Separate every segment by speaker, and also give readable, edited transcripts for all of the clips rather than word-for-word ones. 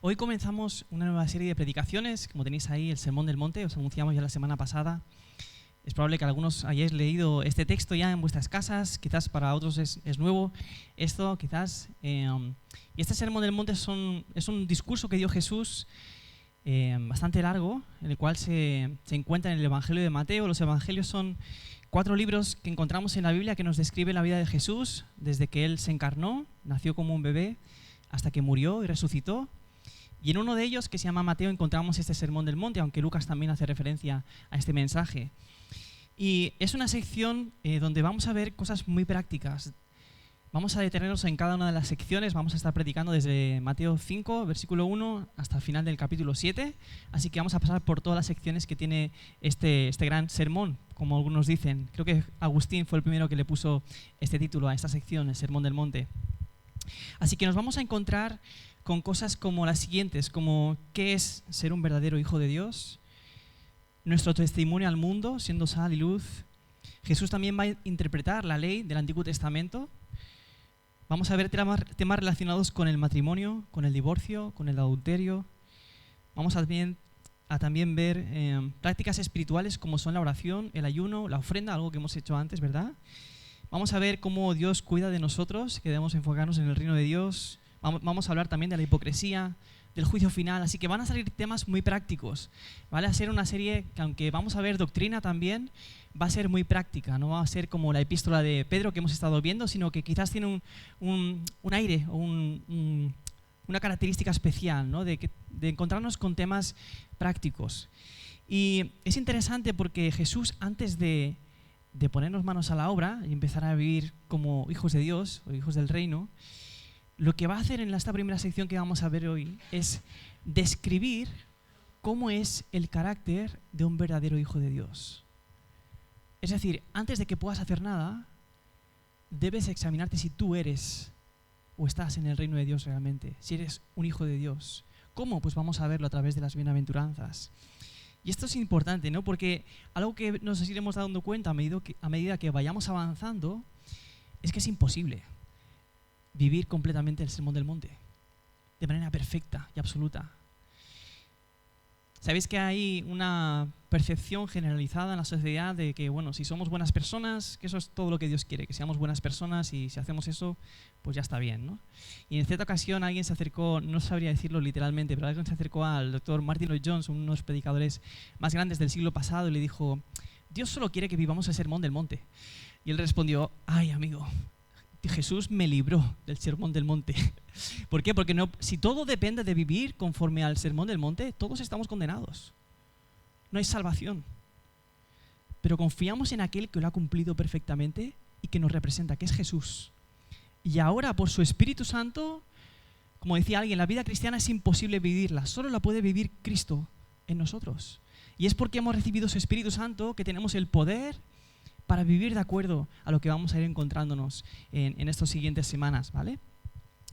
Speaker 1: Hoy comenzamos una nueva serie de predicaciones, como tenéis ahí, el Sermón del Monte, os anunciamos ya la semana pasada. Es probable que algunos hayáis leído este texto ya en vuestras casas, quizás para otros es nuevo esto, quizás. Y este Sermón del Monte es un discurso que dio Jesús bastante largo, en el cual se encuentra en el Evangelio de Mateo. Los Evangelios son 4 libros que encontramos en la Biblia que nos describen la vida de Jesús, desde que Él se encarnó, nació como un bebé, hasta que murió y resucitó. Y en uno de ellos, que se llama Mateo, encontramos este Sermón del Monte, aunque Lucas también hace referencia a este mensaje. Y es una sección donde vamos a ver cosas muy prácticas. Vamos a detenernos en cada una de las secciones, vamos a estar predicando desde Mateo 5, versículo 1, hasta el final del capítulo 7. Así que vamos a pasar por todas las secciones que tiene este gran sermón, como algunos dicen. Creo que Agustín fue el primero que le puso este título a esta sección, el Sermón del Monte. Así que nos vamos a encontrar con cosas como las siguientes, como ¿qué es ser un verdadero hijo de Dios? Nuestro testimonio al mundo, siendo sal y luz. Jesús también va a interpretar la ley del Antiguo Testamento. Vamos a ver temas relacionados con el matrimonio, con el divorcio, con el adulterio. Vamos a también ver prácticas espirituales como son la oración, el ayuno, la ofrenda, algo que hemos hecho antes, ¿verdad? Vamos a ver cómo Dios cuida de nosotros, que debemos enfocarnos en el reino de Dios. Vamos a hablar también de la hipocresía, del juicio final, así que van a salir temas muy prácticos. ¿Vale? A ser una serie que, aunque vamos a ver doctrina también, va a ser muy práctica, no va a ser como la epístola de Pedro que hemos estado viendo, sino que quizás tiene un aire, una característica especial, ¿no? de encontrarnos con temas prácticos. Y es interesante porque Jesús, antes de ponernos manos a la obra y empezar a vivir como hijos de Dios o hijos del reino, lo que va a hacer en esta primera sección que vamos a ver hoy es describir cómo es el carácter de un verdadero hijo de Dios. Es decir, antes de que puedas hacer nada, debes examinarte si tú eres o estás en el reino de Dios realmente, si eres un hijo de Dios. ¿Cómo? Pues vamos a verlo a través de las bienaventuranzas. Y esto es importante, ¿no? Porque algo que nos iremos dando cuenta a medida que vayamos avanzando es que es imposible vivir completamente el Sermón del Monte de manera perfecta y absoluta. Sabéis que hay una percepción generalizada en la sociedad de que, bueno, si somos buenas personas, que eso es todo lo que Dios quiere, que seamos buenas personas y si hacemos eso, pues ya está bien, ¿no? Y en cierta ocasión alguien se acercó, no sabría decirlo literalmente, pero alguien se acercó al doctor Martin Lloyd-Jones, uno de los predicadores más grandes del siglo pasado, y le dijo: Dios solo quiere que vivamos el Sermón del Monte. Y él respondió: ay, amigo, Jesús me libró del Sermón del Monte. ¿Por qué? Porque si todo depende de vivir conforme al Sermón del Monte, todos estamos condenados. No hay salvación. Pero confiamos en aquel que lo ha cumplido perfectamente y que nos representa, que es Jesús. Y ahora, por su Espíritu Santo, como decía alguien, la vida cristiana es imposible vivirla, solo la puede vivir Cristo en nosotros. Y es porque hemos recibido su Espíritu Santo que tenemos el poder para vivir de acuerdo a lo que vamos a ir encontrándonos en estas siguientes semanas, ¿vale?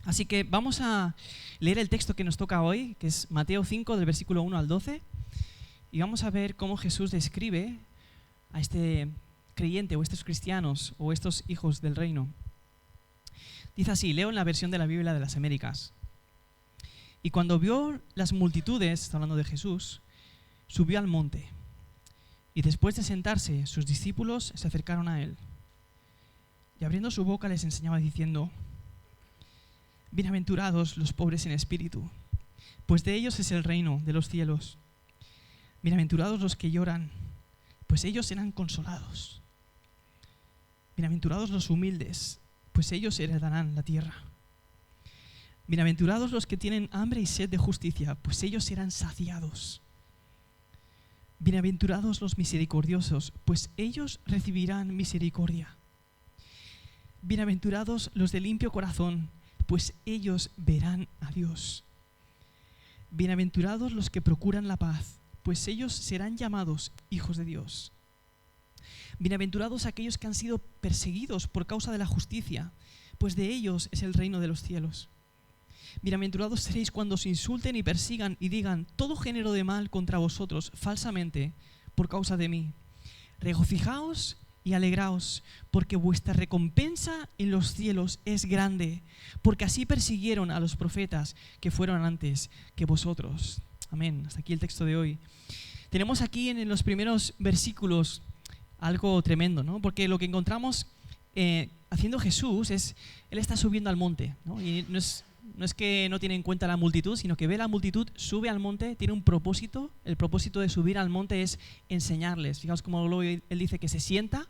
Speaker 1: Así que vamos a leer el texto que nos toca hoy, que es Mateo 5, del versículo 1 al 12, y vamos a ver cómo Jesús describe a este creyente o estos cristianos o estos hijos del reino. Dice así, leo en la versión de la Biblia de las Américas. Y cuando vio las multitudes, está hablando de Jesús, subió al monte. Y después de sentarse, sus discípulos se acercaron a él. Y abriendo su boca les enseñaba diciendo: bienaventurados los pobres en espíritu, pues de ellos es el reino de los cielos. Bienaventurados los que lloran, pues ellos serán consolados. Bienaventurados los humildes, pues ellos heredarán la tierra. Bienaventurados los que tienen hambre y sed de justicia, pues ellos serán saciados. Bienaventurados los misericordiosos, pues ellos recibirán misericordia. Bienaventurados los de limpio corazón, pues ellos verán a Dios. Bienaventurados los que procuran la paz, pues ellos serán llamados hijos de Dios. Bienaventurados aquellos que han sido perseguidos por causa de la justicia, pues de ellos es el reino de los cielos. Bienaventurados seréis cuando os insulten y persigan y digan todo género de mal contra vosotros falsamente por causa de mí. Regocijaos y alegraos, porque vuestra recompensa en los cielos es grande, porque así persiguieron a los profetas que fueron antes que vosotros. Amén. Hasta aquí el texto de hoy. Tenemos aquí en los primeros versículos algo tremendo, ¿no? Porque lo que encontramos haciendo Jesús es, Él está subiendo al monte, ¿no? Y no es que no tiene en cuenta la multitud, sino que ve la multitud, sube al monte, tiene un propósito. El propósito de subir al monte es enseñarles. Fijaos cómo luego Él dice que se sienta.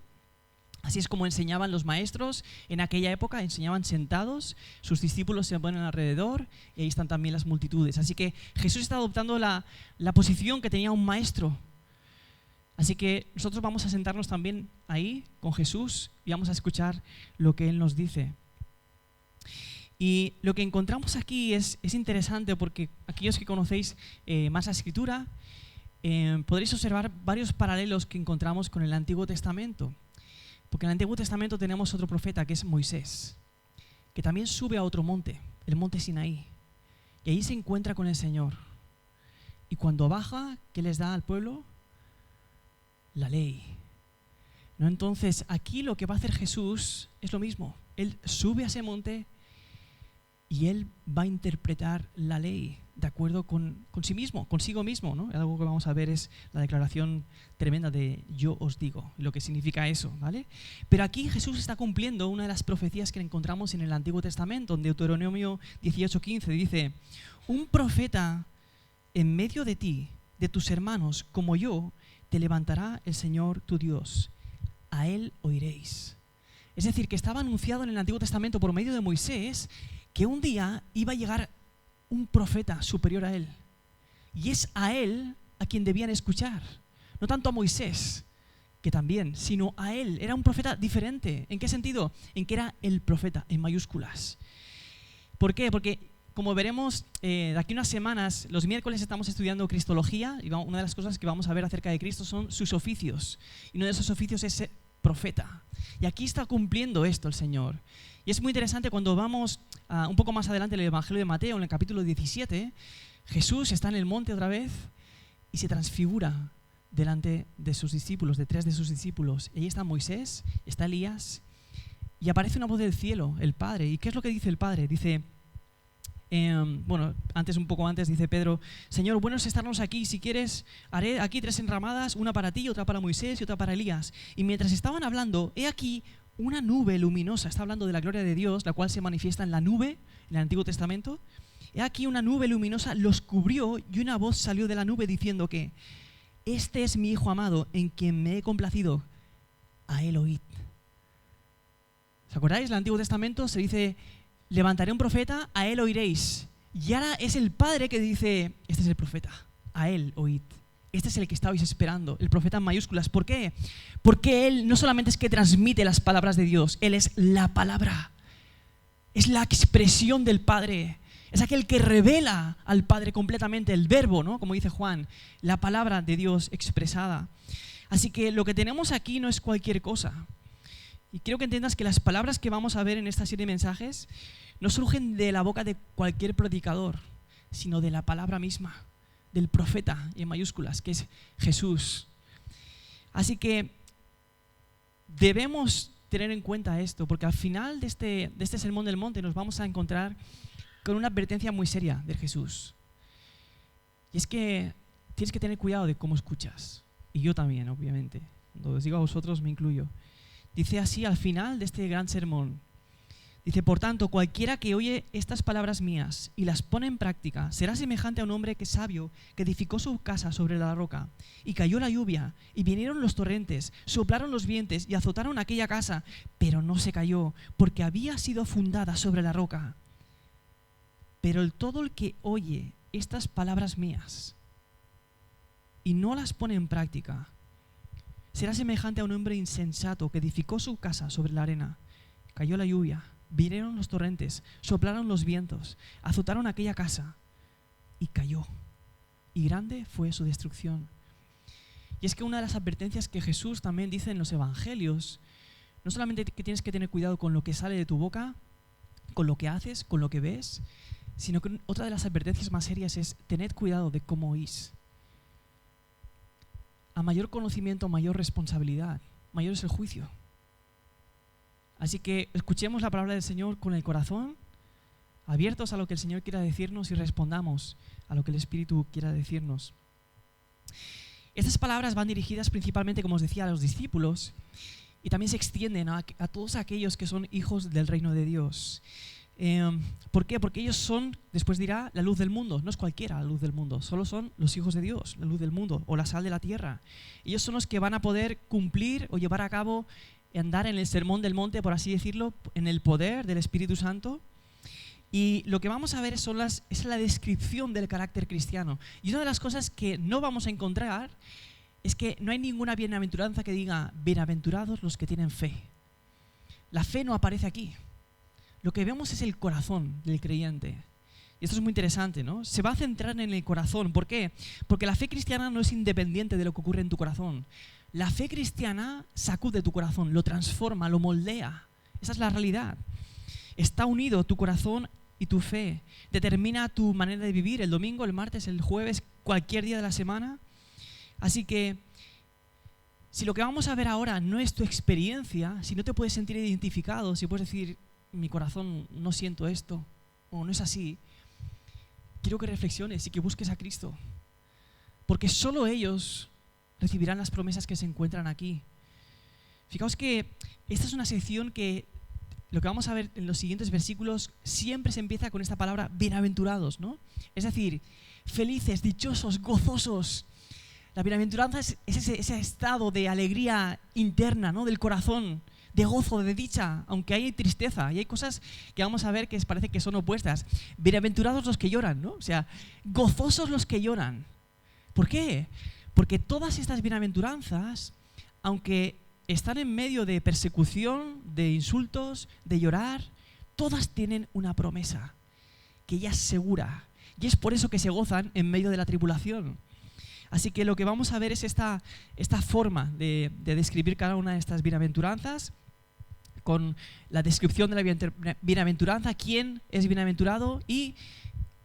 Speaker 1: Así es como enseñaban los maestros en aquella época, enseñaban sentados, sus discípulos se ponen alrededor y ahí están también las multitudes. Así que Jesús está adoptando la posición que tenía un maestro. Así que nosotros vamos a sentarnos también ahí con Jesús y vamos a escuchar lo que Él nos dice. Y lo que encontramos aquí es interesante porque aquellos que conocéis más la Escritura, podréis observar varios paralelos que encontramos con el Antiguo Testamento. Porque en el Antiguo Testamento tenemos otro profeta que es Moisés, que también sube a otro monte, el monte Sinaí, y ahí se encuentra con el Señor. Y cuando baja, ¿qué les da al pueblo? La ley. ¿No? Entonces, aquí lo que va a hacer Jesús es lo mismo. Él sube a ese monte y Él va a interpretar la ley de acuerdo con sí mismo, consigo mismo, ¿no? Algo que vamos a ver es la declaración tremenda de yo os digo, lo que significa eso, ¿vale? Pero aquí Jesús está cumpliendo una de las profecías que encontramos en el Antiguo Testamento. En Deuteronomio 18:15 dice: un profeta en medio de ti, de tus hermanos, como yo, te levantará el Señor tu Dios. A Él oiréis. Es decir, que estaba anunciado en el Antiguo Testamento por medio de Moisés que un día iba a llegar un profeta superior a él. Y es a él a quien debían escuchar. No tanto a Moisés, que también, sino a él. Era un profeta diferente. ¿En qué sentido? En que era el profeta, en mayúsculas. ¿Por qué? Porque, como veremos, de aquí unas semanas, los miércoles estamos estudiando Cristología, y una de las cosas que vamos a ver acerca de Cristo son sus oficios. Y uno de esos oficios es ser profeta. Y aquí está cumpliendo esto el Señor. Y es muy interesante cuando vamos un poco más adelante en el Evangelio de Mateo, en el capítulo 17, Jesús está en el monte otra vez y se transfigura delante de sus discípulos, de 3 de sus discípulos. Y ahí está Moisés, está Elías, y aparece una voz del cielo, el Padre. ¿Y qué es lo que dice el Padre? Dice, un poco antes dice Pedro: Señor, bueno es estarnos aquí, si quieres haré aquí 3 enramadas, una para ti, otra para Moisés y otra para Elías. Y mientras estaban hablando, he aquí una nube luminosa. Está hablando de la gloria de Dios, la cual se manifiesta en la nube en el Antiguo Testamento. He aquí una nube luminosa los cubrió y una voz salió de la nube diciendo que este es mi Hijo amado en quien me he complacido, a Él oíd. ¿Os acordáis? En el Antiguo Testamento se dice: levantaré un profeta, a Él oiréis. Y ahora es el Padre que dice: este es el profeta, a Él oíd. Este es el que estabais esperando, el profeta en mayúsculas. ¿Por qué? Porque Él no solamente es que transmite las palabras de Dios, Él es la palabra. Es la expresión del Padre. Es aquel que revela al Padre completamente, el verbo, ¿no? Como dice Juan, la palabra de Dios expresada. Así que lo que tenemos aquí no es cualquier cosa. Y quiero que entiendas que las palabras que vamos a ver en esta serie de mensajes no surgen de la boca de cualquier predicador, sino de la palabra misma, del profeta en mayúsculas, que es Jesús. Así que debemos tener en cuenta esto, porque al final de este Sermón del Monte nos vamos a encontrar con una advertencia muy seria de Jesús. Y es que tienes que tener cuidado de cómo escuchas. Y yo también, obviamente. Cuando os digo a vosotros, me incluyo. Dice así al final de este gran sermón. Dice: por tanto, cualquiera que oye estas palabras mías y las pone en práctica será semejante a un hombre sabio que edificó su casa sobre la roca. Y cayó la lluvia, y vinieron los torrentes, soplaron los vientos y azotaron aquella casa, pero no se cayó, porque había sido fundada sobre la roca. Pero todo el que oye estas palabras mías y no las pone en práctica será semejante a un hombre insensato que edificó su casa sobre la arena. Cayó la lluvia, vinieron los torrentes, soplaron los vientos, azotaron aquella casa y cayó. Y grande fue su destrucción. Y es que una de las advertencias que Jesús también dice en los evangelios, no solamente que tienes que tener cuidado con lo que sale de tu boca, con lo que haces, con lo que ves, sino que otra de las advertencias más serias es: tened cuidado de cómo oís. A mayor conocimiento, mayor responsabilidad. mayor es el juicio. Así que escuchemos la palabra del Señor con el corazón, abiertos a lo que el Señor quiera decirnos y respondamos a lo que el Espíritu quiera decirnos. Estas palabras van dirigidas principalmente, como os decía, a los discípulos y también se extienden a todos aquellos que son hijos del reino de Dios. ¿Por qué? Porque ellos son, después dirá, la luz del mundo. No es cualquiera la luz del mundo, solo son los hijos de Dios, la luz del mundo o la sal de la tierra. Ellos son los que van a poder cumplir o llevar a cabo, andar en el sermón del monte, por así decirlo, en el poder del Espíritu Santo. Y lo que vamos a ver es la descripción del carácter cristiano. Y una de las cosas que no vamos a encontrar es que no hay ninguna bienaventuranza que diga bienaventurados los que tienen fe. La fe no aparece aquí. Lo que vemos es el corazón del creyente. Y esto es muy interesante, ¿no? Se va a centrar en el corazón. ¿Por qué? Porque la fe cristiana no es independiente de lo que ocurre en tu corazón. La fe cristiana sacude tu corazón, lo transforma, lo moldea. Esa es la realidad. Está unido tu corazón y tu fe. Determina tu manera de vivir el domingo, el martes, el jueves, cualquier día de la semana. Así que, si lo que vamos a ver ahora no es tu experiencia, si no te puedes sentir identificado, si puedes decir, mi corazón no siento esto, o no es así, quiero que reflexiones y que busques a Cristo. Porque solo ellos recibirán las promesas que se encuentran aquí. Fijaos que esta es una sección que lo que vamos a ver en los siguientes versículos siempre se empieza con esta palabra bienaventurados, ¿no? Es decir, felices, dichosos, gozosos. La bienaventuranza es ese estado de alegría interna, ¿no? Del corazón, de gozo, de dicha, aunque hay tristeza y hay cosas que vamos a ver que parece que son opuestas. Bienaventurados los que lloran, ¿no? O sea, gozosos los que lloran. ¿Por qué? Porque todas estas bienaventuranzas, aunque están en medio de persecución, de insultos, de llorar, todas tienen una promesa que ya es segura. Y es por eso que se gozan en medio de la tribulación. Así que lo que vamos a ver es esta forma de describir cada una de estas bienaventuranzas, con la descripción de la bienaventuranza, quién es bienaventurado y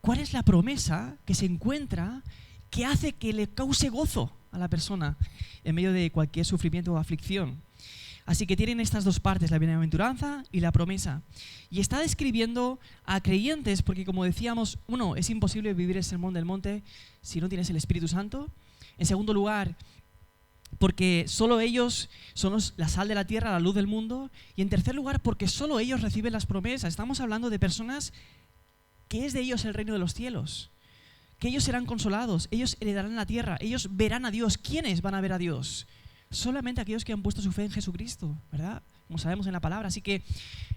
Speaker 1: cuál es la promesa que se encuentra que hace que le cause gozo a la persona en medio de cualquier sufrimiento o aflicción. Así que tienen estas dos partes, la bienaventuranza y la promesa. Y está describiendo a creyentes porque, como decíamos, uno, es imposible vivir el sermón del monte si no tienes el Espíritu Santo. En segundo lugar, porque solo ellos son la sal de la tierra, la luz del mundo. Y en tercer lugar, porque solo ellos reciben las promesas. Estamos hablando de personas que es de ellos el reino de los cielos, que ellos serán consolados, ellos heredarán la tierra, ellos verán a Dios. ¿Quiénes van a ver a Dios? Solamente aquellos que han puesto su fe en Jesucristo, ¿verdad? Como sabemos en la palabra. Así que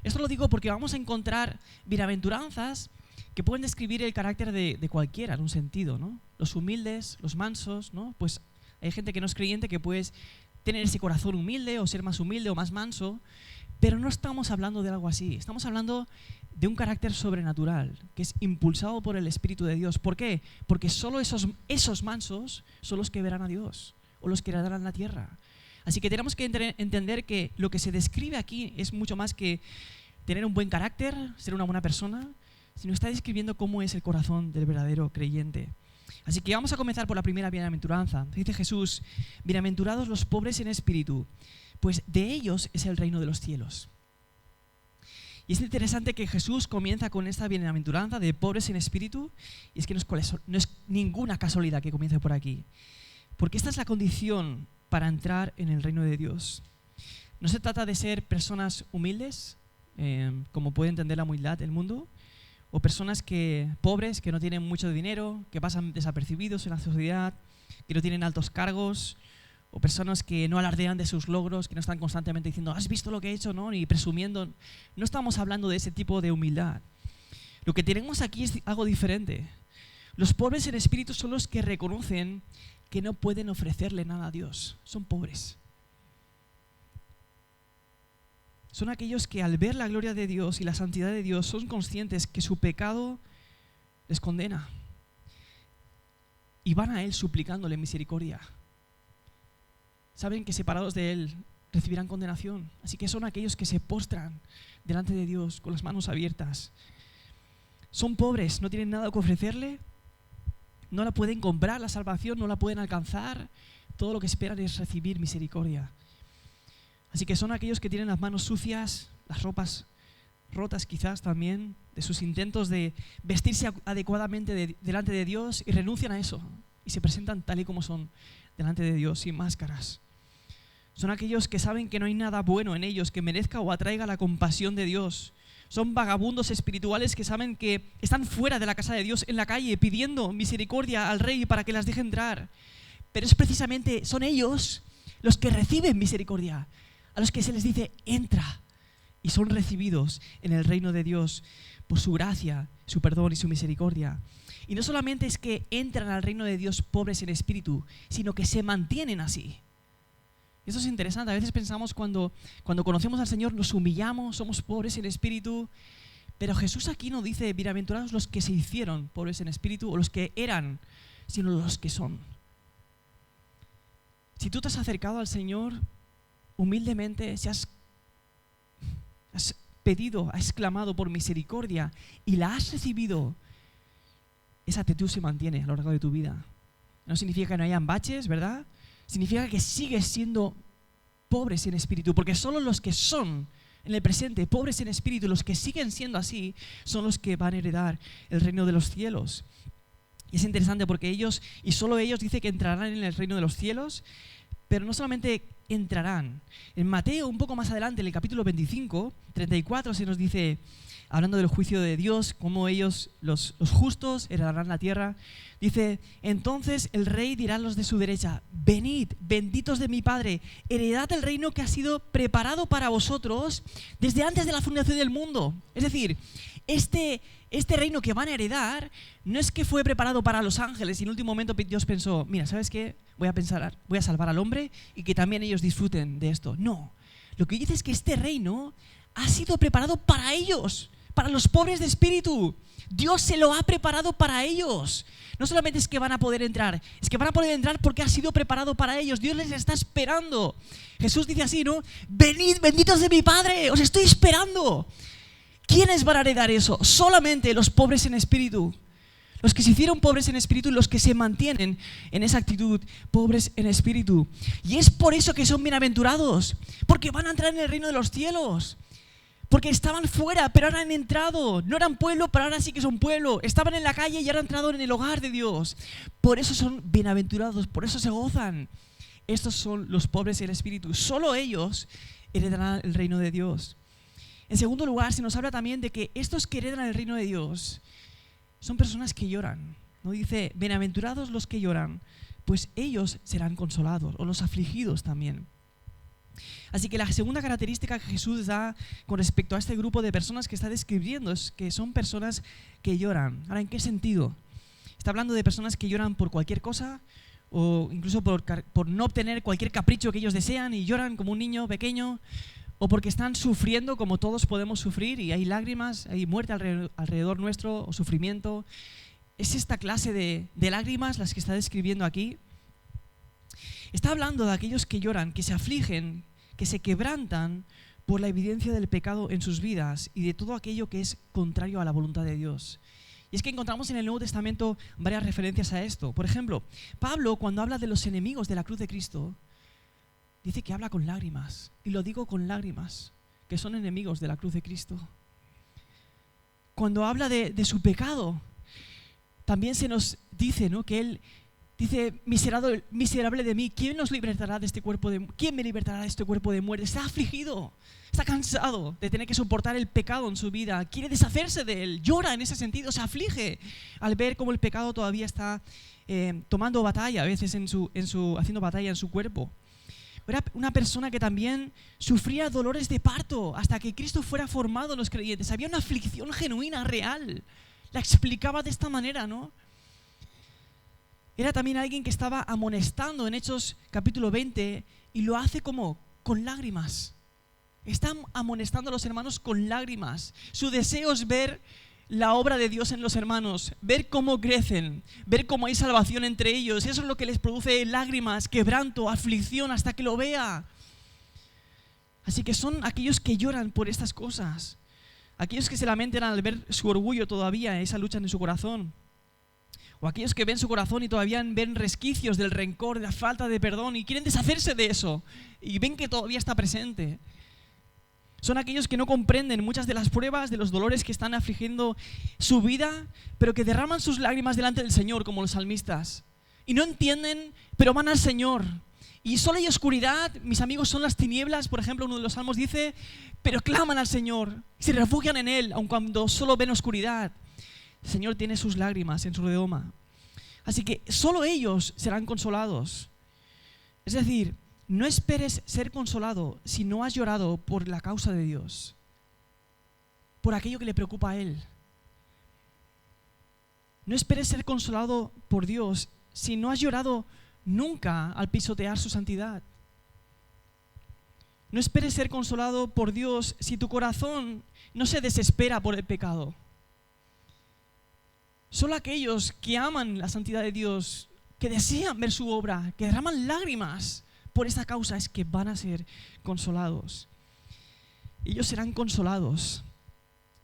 Speaker 1: esto lo digo porque vamos a encontrar bienaventuranzas que pueden describir el carácter de cualquiera en un sentido, ¿no? Los humildes, los mansos, ¿no? Pues hay gente que no es creyente que puedes tener ese corazón humilde o ser más humilde o más manso, pero no estamos hablando de algo así. Estamos hablando de un carácter sobrenatural que es impulsado por el Espíritu de Dios. ¿Por qué? Porque solo esos mansos son los que verán a Dios o los que heredarán la tierra. Así que tenemos que entender que lo que se describe aquí es mucho más que tener un buen carácter, ser una buena persona, sino está describiendo cómo es el corazón del verdadero creyente. Así que vamos a comenzar por la primera bienaventuranza. Dice Jesús, bienaventurados los pobres en espíritu, pues de ellos es el reino de los cielos. Y es interesante que Jesús comienza con esta bienaventuranza de pobres en espíritu, y es que no es ninguna casualidad que comience por aquí, porque esta es la condición para entrar en el reino de Dios. No se trata de ser personas humildes, como puede entender la humildad del mundo, o personas pobres, que no tienen mucho dinero, que pasan desapercibidos en la sociedad, que no tienen altos cargos, o personas que no alardean de sus logros, que no están constantemente diciendo, ¿has visto lo que he hecho? ¿No? Ni presumiendo. No estamos hablando de ese tipo de humildad. Lo que tenemos aquí es algo diferente. Los pobres en espíritu son los que reconocen que no pueden ofrecerle nada a Dios. Son pobres. Son aquellos que al ver la gloria de Dios y la santidad de Dios son conscientes que su pecado les condena. Y van a Él suplicándole misericordia. Saben que separados de Él recibirán condenación. Así que son aquellos que se postran delante de Dios con las manos abiertas. Son pobres, no tienen nada que ofrecerle, no la pueden comprar la salvación, no la pueden alcanzar. Todo lo que esperan es recibir misericordia. Así que son aquellos que tienen las manos sucias, las ropas rotas quizás también, de sus intentos de vestirse adecuadamente delante de Dios, y renuncian a eso y se presentan tal y como son delante de Dios, sin máscaras. Son aquellos que saben que no hay nada bueno en ellos que merezca o atraiga la compasión de Dios. Son vagabundos espirituales que saben que están fuera de la casa de Dios, en la calle, pidiendo misericordia al Rey para que las deje entrar. Pero es precisamente, son ellos los que reciben misericordia, a los que se les dice, entra, y son recibidos en el reino de Dios por su gracia, su perdón y su misericordia. Y no solamente es que entran al reino de Dios pobres en espíritu, sino que se mantienen así. Esto es interesante. A veces pensamos cuando conocemos al Señor nos humillamos, somos pobres en espíritu, pero Jesús aquí no dice bienaventurados los que se hicieron pobres en espíritu o los que eran, sino los que son. Si tú te has acercado al Señor humildemente, si has pedido, has clamado por misericordia y la has recibido, esa actitud se mantiene a lo largo de tu vida. No significa que no hayan baches, ¿verdad? Significa que sigues siendo pobres en espíritu, porque solo los que son en el presente pobres en espíritu, los que siguen siendo así, son los que van a heredar el reino de los cielos. Y es interesante porque ellos, y solo ellos, dice que entrarán en el reino de los cielos, pero no solamente entrarán. En Mateo, un poco más adelante, en el capítulo 25, 34, se nos dice, hablando del juicio de Dios, cómo ellos, los justos, heredarán la tierra. Dice, entonces el rey dirá a los de su derecha, venid, benditos de mi Padre, heredad el reino que ha sido preparado para vosotros desde antes de la fundación del mundo. Es decir, este reino que van a heredar no es que fue preparado para los ángeles y en último momento Dios pensó, mira, ¿sabes qué? Voy a salvar al hombre y que también ellos disfruten de esto. No, lo que dice es que este reino ha sido preparado para ellos, para los pobres de espíritu. Dios se lo ha preparado para ellos. No solamente es que van a poder entrar, es que van a poder entrar porque ha sido preparado para ellos. Dios les está esperando. Jesús dice así, ¿no? Venid, benditos de mi Padre, os estoy esperando. ¿Quiénes van a heredar eso? Solamente los pobres en espíritu. Los que se hicieron pobres en espíritu y los que se mantienen en esa actitud, pobres en espíritu. Y es por eso que son bienaventurados, porque van a entrar en el reino de los cielos. Porque estaban fuera, pero ahora han entrado. No eran pueblo, pero ahora sí que son pueblo. Estaban en la calle y ahora han entrado en el hogar de Dios. Por eso son bienaventurados, por eso se gozan. Estos son los pobres en espíritu. Solo ellos heredarán el reino de Dios. En segundo lugar, se nos habla también de que estos que heredan el reino de Dios son personas que lloran. ¿No? Dice, bienaventurados los que lloran, pues ellos serán consolados, o los afligidos también. Así que la segunda característica que Jesús da con respecto a este grupo de personas que está describiendo es que son personas que lloran. Ahora, ¿en qué sentido? Está hablando de personas que lloran por cualquier cosa o incluso por no obtener cualquier capricho que ellos desean y lloran como un niño pequeño, o porque están sufriendo como todos podemos sufrir y hay lágrimas, hay muerte alrededor nuestro o sufrimiento. Es esta clase de lágrimas las que está describiendo aquí. Está hablando de aquellos que lloran, que se afligen, que se quebrantan por la evidencia del pecado en sus vidas y de todo aquello que es contrario a la voluntad de Dios. Y es que encontramos en el Nuevo Testamento varias referencias a esto. Por ejemplo, Pablo, cuando habla de los enemigos de la cruz de Cristo, dice que habla con lágrimas. Y lo digo con lágrimas, que son enemigos de la cruz de Cristo. Cuando habla de su pecado, también se nos dice, ¿no?, que él dice, miserable de mí, ¿quién me libertará de este cuerpo de muerte? Está afligido, está cansado de tener que soportar el pecado en su vida, quiere deshacerse de él, llora en ese sentido, se aflige al ver cómo el pecado todavía está tomando batalla, a veces haciendo batalla en su cuerpo. Era una persona que también sufría dolores de parto hasta que Cristo fuera formado en los creyentes. Había una aflicción genuina, real. La explicaba de esta manera, ¿no? Era también alguien que estaba amonestando en Hechos capítulo 20 y lo hace como con lágrimas. Está amonestando a los hermanos con lágrimas. Su deseo es ver la obra de Dios en los hermanos, ver cómo crecen, ver cómo hay salvación entre ellos. Eso es lo que les produce lágrimas, quebranto, aflicción hasta que lo vea. Así que son aquellos que lloran por estas cosas. Aquellos que se lamentan al ver su orgullo todavía, esa lucha en su corazón. O O aquellos que ven su corazón y todavía ven resquicios del rencor, de la falta de perdón y quieren deshacerse de eso y ven que todavía está presente. Son aquellos que no comprenden muchas de las pruebas, de los dolores que están afligiendo su vida, pero que derraman sus lágrimas delante del Señor, como los salmistas. Y no entienden, pero van al Señor. Y solo hay oscuridad, mis amigos, son las tinieblas. Por ejemplo, uno de los salmos dice, pero claman al Señor, se refugian en Él, aun cuando solo ven oscuridad. El Señor tiene sus lágrimas en su redoma. Así que solo ellos serán consolados. Es decir, no esperes ser consolado si no has llorado por la causa de Dios, por aquello que le preocupa a Él. No esperes ser consolado por Dios si no has llorado nunca al pisotear su santidad. No esperes ser consolado por Dios si tu corazón no se desespera por el pecado. Solo aquellos que aman la santidad de Dios, que desean ver su obra, que derraman lágrimas por esta causa, es que van a ser consolados. Ellos serán consolados.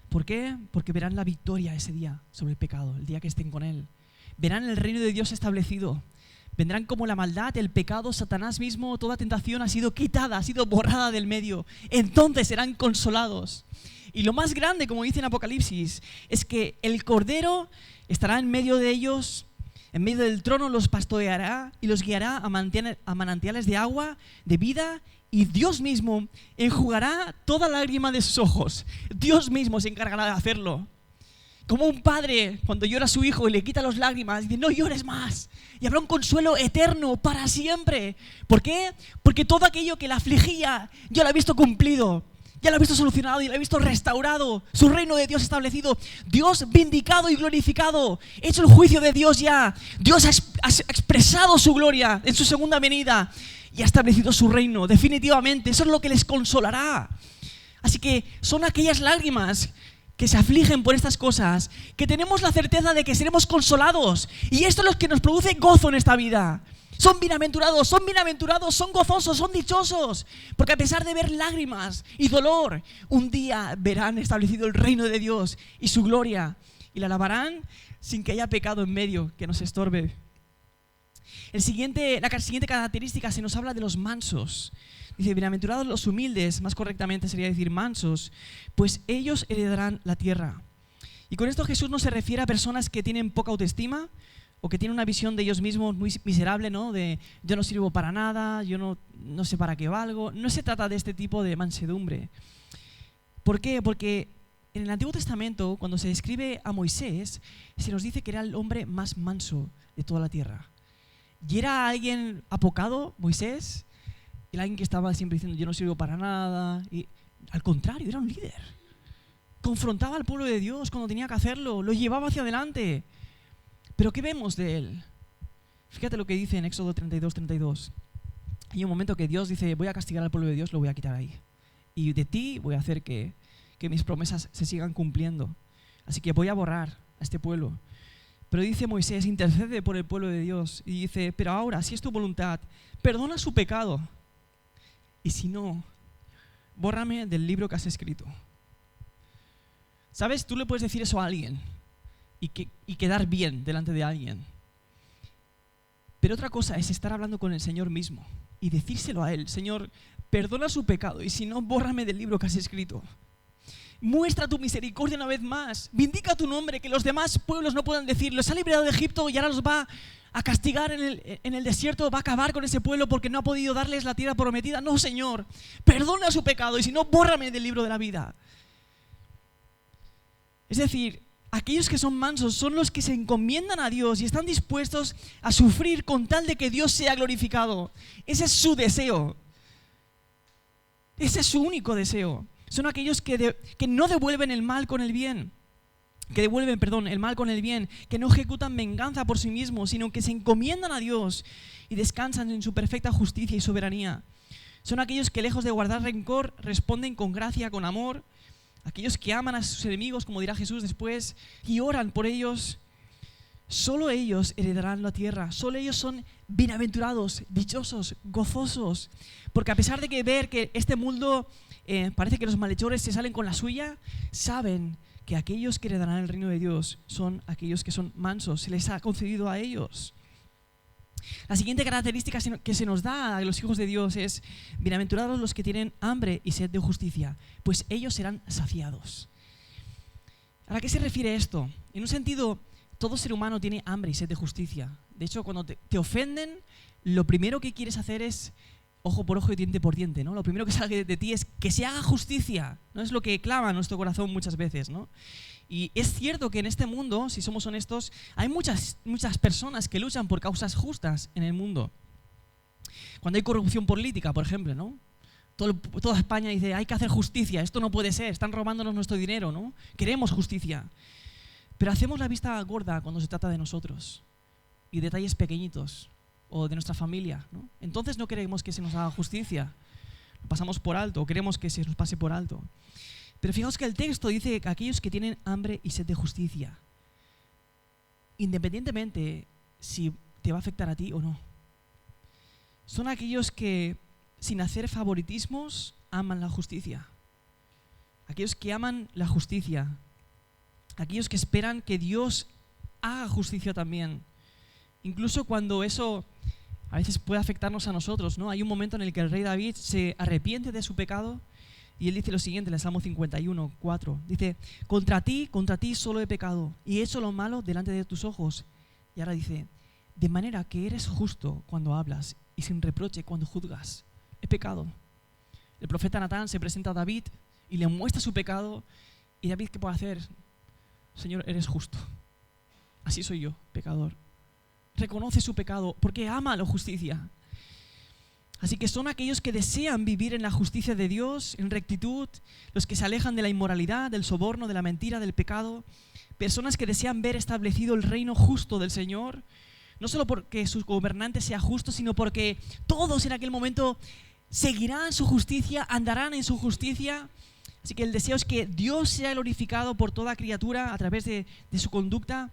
Speaker 1: ¿Por qué? Porque verán la victoria ese día sobre el pecado, el día que estén con Él. Verán el reino de Dios establecido. Vendrán como la maldad, el pecado, Satanás mismo, toda tentación ha sido quitada, ha sido borrada del medio. Entonces serán consolados. Y lo más grande, como dice en Apocalipsis, es que el Cordero estará en medio de ellos, en medio del trono los pastoreará y los guiará a manantiales de agua, de vida, y Dios mismo enjugará toda lágrima de sus ojos. Dios mismo se encargará de hacerlo. Como un padre cuando llora a su hijo y le quita las lágrimas, dice, no llores más. Y habrá un consuelo eterno para siempre. ¿Por qué? Porque todo aquello que la afligía, yo lo he visto cumplido. Ya lo he visto solucionado y lo he visto restaurado. Su reino de Dios establecido. Dios vindicado y glorificado. Hecho el juicio de Dios ya. Dios ha expresado su gloria en su segunda venida. Y ha establecido su reino. Definitivamente. Eso es lo que les consolará. Así que son aquellas lágrimas que se afligen por estas cosas, que tenemos la certeza de que seremos consolados. Y esto es lo que nos produce gozo en esta vida. Son bienaventurados, son gozosos, son dichosos. Porque a pesar de ver lágrimas y dolor, un día verán establecido el reino de Dios y su gloria. Y la alabarán sin que haya pecado en medio que nos estorbe. La siguiente característica se nos habla de los mansos. Dice, bienaventurados los humildes, más correctamente sería decir mansos, pues ellos heredarán la tierra. Y con esto Jesús no se refiere a personas que tienen poca autoestima o que tienen una visión de ellos mismos muy miserable, ¿no? De yo no sirvo para nada, yo no sé para qué valgo. No se trata de este tipo de mansedumbre. ¿Por qué? Porque en el Antiguo Testamento, cuando se describe a Moisés, se nos dice que era el hombre más manso de toda la tierra. ¿Y era alguien apocado, Moisés? Era alguien que estaba siempre diciendo yo no sirvo para nada. Y, al contrario, era un líder. Confrontaba al pueblo de Dios cuando tenía que hacerlo, lo llevaba hacia adelante. ¿Pero qué vemos de él? Fíjate lo que dice en Éxodo 32. Hay un momento que Dios dice, voy a castigar al pueblo de Dios, lo voy a quitar ahí. Y de ti voy a hacer que mis promesas se sigan cumpliendo. Así que voy a borrar a este pueblo. Pero dice Moisés, intercede por el pueblo de Dios. Y dice, pero ahora, si es tu voluntad, perdona su pecado. Y si no, bórrame del libro que has escrito. ¿Sabes? Tú le puedes decir eso a alguien y quedar bien delante de alguien. Pero otra cosa es estar hablando con el Señor mismo y decírselo a Él. Señor, perdona su pecado y si no, bórrame del libro que has escrito. Muestra tu misericordia una vez más. Vindica tu nombre, que los demás pueblos no puedan decir. Los ha librado de Egipto y ahora los va a castigar en el desierto. Va a acabar con ese pueblo porque no ha podido darles la tierra prometida. No, Señor, perdona su pecado y si no, bórrame del libro de la vida. Es decir, aquellos que son mansos son los que se encomiendan a Dios y están dispuestos a sufrir con tal de que Dios sea glorificado. Ese es su deseo. Ese es su único deseo. Son aquellos que no devuelven el mal con el bien. El mal con el bien. Que no ejecutan venganza por sí mismos, sino que se encomiendan a Dios y descansan en su perfecta justicia y soberanía. Son aquellos que lejos de guardar rencor responden con gracia, con amor. Aquellos que aman a sus enemigos, como dirá Jesús después, y oran por ellos. Solo ellos heredarán la tierra. Solo ellos son bienaventurados, dichosos, gozosos. Porque a pesar de ver que este mundo parece que los malhechores se salen con la suya, saben que aquellos que heredarán el reino de Dios son aquellos que son mansos, se les ha concedido a ellos. La siguiente característica que se nos da a los hijos de Dios es: bienaventurados los que tienen hambre y sed de justicia, pues ellos serán saciados. ¿A qué se refiere esto? En un sentido, todo ser humano tiene hambre y sed de justicia. De hecho, cuando te ofenden, lo primero que quieres hacer es ojo por ojo y diente por diente, ¿no? Lo primero que sale de ti es que se haga justicia, ¿no? Es lo que clama nuestro corazón muchas veces, ¿no? Y es cierto que en este mundo, si somos honestos, hay muchas personas que luchan por causas justas en el mundo. Cuando hay corrupción política, por ejemplo, ¿no? Toda España dice, hay que hacer justicia, esto no puede ser, están robándonos nuestro dinero, ¿no? Queremos justicia. Pero hacemos la vista gorda cuando se trata de nosotros y detalles pequeñitos o de nuestra familia, ¿no? Entonces no queremos que se nos haga justicia, lo pasamos por alto o queremos que se nos pase por alto. Pero fijaos que el texto dice que aquellos que tienen hambre y sed de justicia, independientemente si te va a afectar a ti o no, son aquellos que, sin hacer favoritismos, aman la justicia. Aquellos que aman la justicia. Aquellos que esperan que Dios haga justicia también. Incluso cuando eso a veces puede afectarnos a nosotros, ¿no? Hay un momento en el que el rey David se arrepiente de su pecado y él dice lo siguiente en el Salmo 51, 4. Dice, contra ti solo he pecado y he hecho lo malo delante de tus ojos. Y ahora dice, de manera que eres justo cuando hablas y sin reproche cuando juzgas. He pecado. El profeta Natán se presenta a David y le muestra su pecado. ¿Y David qué puede hacer? Señor, eres justo. Así soy yo, pecador. Reconoce su pecado porque ama la justicia. Así que son aquellos que desean vivir en la justicia de Dios, en rectitud, los que se alejan de la inmoralidad, del soborno, de la mentira, del pecado. Personas que desean ver establecido el reino justo del Señor, no solo porque su gobernante sea justo, sino porque todos en aquel momento seguirán su justicia, andarán en su justicia. Así que el deseo es que Dios sea glorificado por toda criatura a través de su conducta.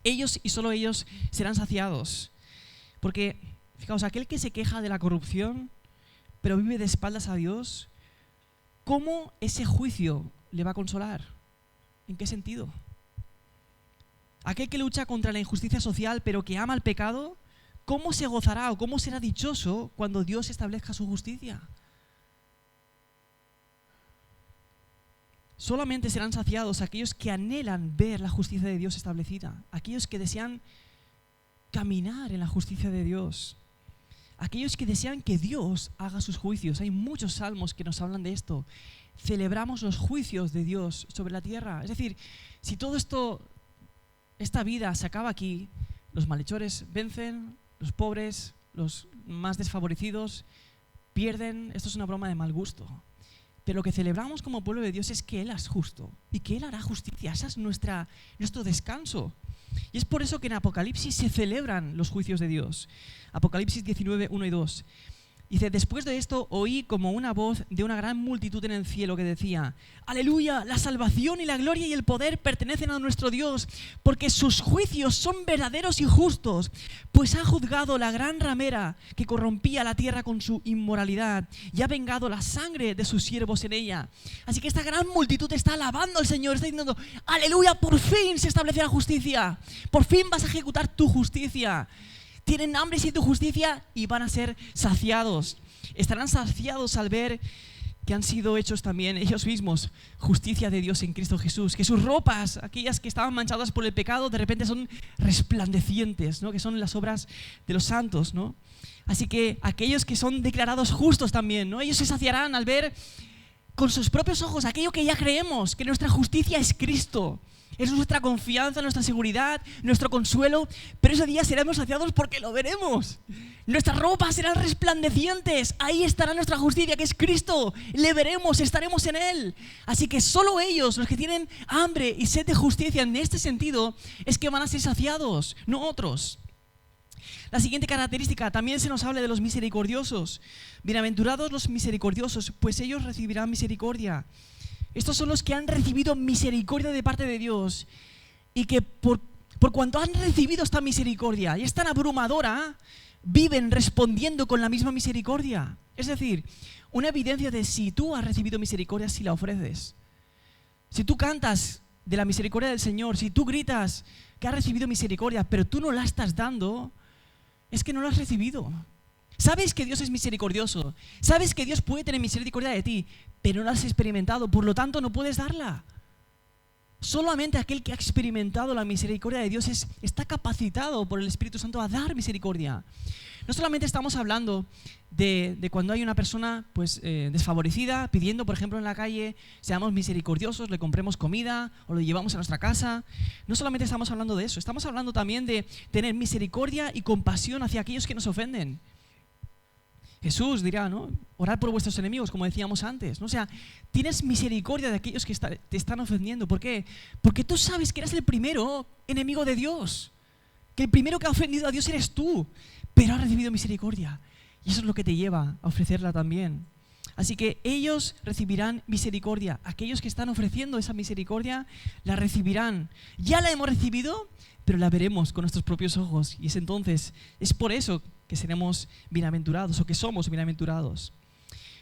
Speaker 1: Ellos y solo ellos serán saciados. Porque, fijaos, aquel que se queja de la corrupción, pero vive de espaldas a Dios, ¿cómo ese juicio le va a consolar? ¿En qué sentido? Aquel que lucha contra la injusticia social, pero que ama el pecado, ¿cómo se gozará o cómo será dichoso cuando Dios establezca su justicia? Solamente serán saciados aquellos que anhelan ver la justicia de Dios establecida, aquellos que desean caminar en la justicia de Dios, aquellos que desean que Dios haga sus juicios. Hay muchos salmos que nos hablan de esto. Celebramos los juicios de Dios sobre la tierra. Es decir, si todo esta vida se acaba aquí, los malhechores vencen, los pobres, los más desfavorecidos pierden. Esto es una broma de mal gusto. Pero lo que celebramos como pueblo de Dios es que Él es justo y que Él hará justicia. Ese es nuestro descanso. Y es por eso que en Apocalipsis se celebran los juicios de Dios. Apocalipsis 19, 1 y 2. Dice, después de esto oí como una voz de una gran multitud en el cielo que decía, aleluya, la salvación y la gloria y el poder pertenecen a nuestro Dios, porque sus juicios son verdaderos y justos, pues ha juzgado la gran ramera que corrompía la tierra con su inmoralidad y ha vengado la sangre de sus siervos en ella. Así que esta gran multitud está alabando al Señor, está diciendo, aleluya, por fin se establece la justicia, por fin vas a ejecutar tu justicia. Tienen hambre y sed de justicia y van a ser saciados. Estarán saciados al ver que han sido hechos también ellos mismos justicia de Dios en Cristo Jesús. Que sus ropas, aquellas que estaban manchadas por el pecado, de repente son resplandecientes, ¿no? Que son las obras de los santos, ¿no? Así que aquellos que son declarados justos también, ¿no? Ellos se saciarán al ver con sus propios ojos aquello que ya creemos, que nuestra justicia es Cristo. Es nuestra confianza, nuestra seguridad, nuestro consuelo, pero ese día seremos saciados porque lo veremos. Nuestras ropas serán resplandecientes, ahí estará nuestra justicia, que es Cristo. Le veremos, estaremos en Él. Así que solo ellos, los que tienen hambre y sed de justicia en este sentido, es que van a ser saciados, no otros. La siguiente característica, también se nos habla de los misericordiosos. Bienaventurados los misericordiosos, pues ellos recibirán misericordia. Estos son los que han recibido misericordia de parte de Dios y que por cuanto han recibido esta misericordia y es tan abrumadora, viven respondiendo con la misma misericordia. Es decir, una evidencia de si tú has recibido misericordia si la ofreces. Si tú cantas de la misericordia del Señor, si tú gritas que has recibido misericordia, pero tú no la estás dando, es que no la has recibido. Sabes que Dios es misericordioso, sabes que Dios puede tener misericordia de ti, pero no la has experimentado, por lo tanto no puedes darla. Solamente aquel que ha experimentado la misericordia de Dios está capacitado por el Espíritu Santo a dar misericordia. No solamente estamos hablando de cuando hay una persona desfavorecida, pidiendo, por ejemplo, en la calle, seamos misericordiosos, le compremos comida o lo llevamos a nuestra casa. No solamente estamos hablando de eso, estamos hablando también de tener misericordia y compasión hacia aquellos que nos ofenden. Jesús dirá, ¿no? Orad por vuestros enemigos, como decíamos antes, ¿no? O sea, tienes misericordia de aquellos que te están ofendiendo. ¿Por qué? Porque tú sabes que eres el primero enemigo de Dios, que el primero que ha ofendido a Dios eres tú, pero has recibido misericordia. Y eso es lo que te lleva a ofrecerla también. Así que ellos recibirán misericordia. Aquellos que están ofreciendo esa misericordia la recibirán. Ya la hemos recibido, pero la veremos con nuestros propios ojos. Y es por eso que seremos bienaventurados o que somos bienaventurados.